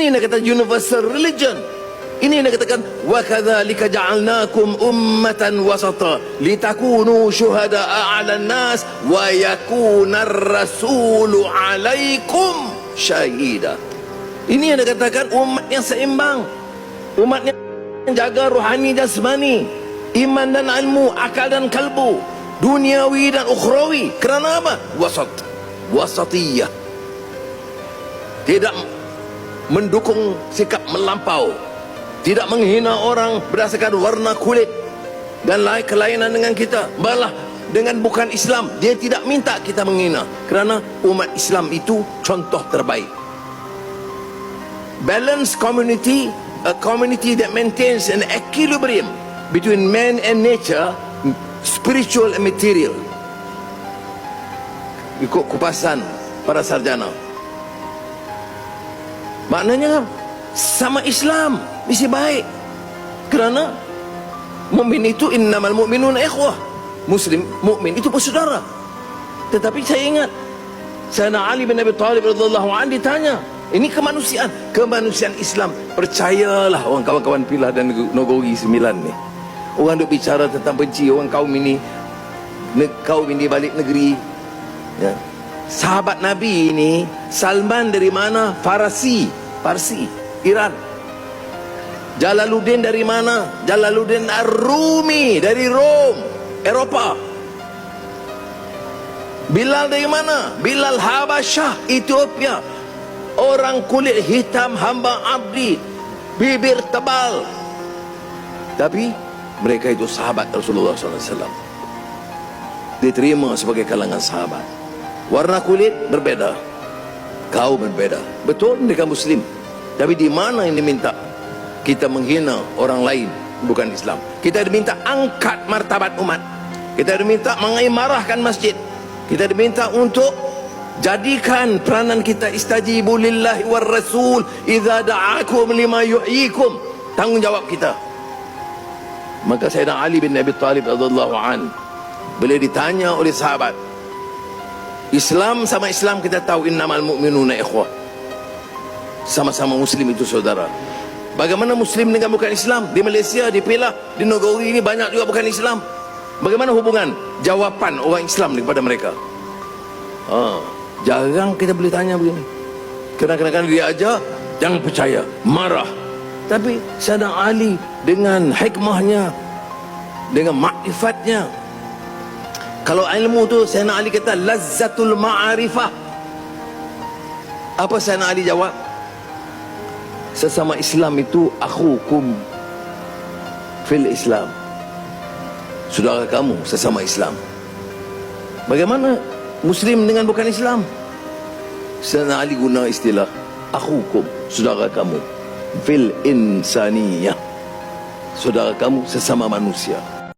Ini yang kata universal religion. Ini yang katakan wa kadzalika ja'alnakum ummatan wasata litakunu syuhada'a 'alan nas wa yakunar rasulu 'alaikum syahida. Ini yang dikatakan umat yang seimbang, umat yang jaga rohani jasmani, iman dan ilmu, akal dan kalbu, duniawi dan ukhrawi. Kerana apa? Wasatiyah. Tidak mendukung sikap melampau, tidak menghina orang berdasarkan warna kulit dan lain kelainan dengan kita. Malah dengan bukan Islam, dia tidak minta kita menghina, kerana umat Islam itu contoh terbaik. Balanced community, a community that maintains an equilibrium between man and nature, spiritual and material. Ikut kupasan para sarjana, maknanya sama Islam mesti baik, kerana mukmin itu innamal mu'minuna ikhwah, muslim mukmin itu bersaudara. Tetapi saya ingat Sayyidina Ali bin Abi Thalib radhiyallahu anhu ditanya, ini kemanusiaan Islam. Percayalah orang kawan-kawan Pilah dan Nogori 9 ni, orang duk bicara tentang benci orang kaum ini balik negeri, ya. Sahabat Nabi ini, Salman dari mana? Parsi, Iran. Jalaluddin dari mana? Jalaluddin Ar-Rumi dari Rom, Eropah. Bilal dari mana? Bilal Habasyah, Ethiopia. Orang kulit hitam, hamba abdi, bibir tebal, tapi mereka itu sahabat Rasulullah SAW. Diterima sebagai kalangan sahabat. Warna kulit berbeza, kau berbeza, betul mereka Muslim, tapi di mana yang diminta kita menghina orang lain bukan Islam? Kita diminta angkat martabat umat, kita diminta mengimarahkan masjid, kita diminta untuk jadikan peranan kita istajibu lillahi war rasul idza da'akum lima yuhyikum, tanggungjawab kita. Maka Sayyidina Ali bin Abi Thalib radhiyallahu an, beliau ditanya oleh sahabat, Islam sama Islam kita tahu innamal mu'minuna ikhwah, sama-sama muslim itu saudara. Bagaimana muslim dengan bukan Islam? Di Malaysia, di Pelah, di Nogori ini banyak juga bukan Islam. Bagaimana hubungan? Jawapan orang Islam kepada mereka. Jarang kita boleh tanya begini. Kadang-kadang dia ajar, jangan percaya, marah. Tapi Sayyidina Ali dengan hikmahnya, dengan makrifatnya, kalau ilmu tu Sayyidina Ali kata lazzatul ma'arifah. Apa Sayyidina Ali jawab? Sesama Islam itu akhukum fil Islam, saudara kamu sesama Islam. Bagaimana Muslim dengan bukan Islam? Sayyidina Ali guna istilah akhukum, saudara kamu, fil insaniyah, saudara kamu sesama manusia.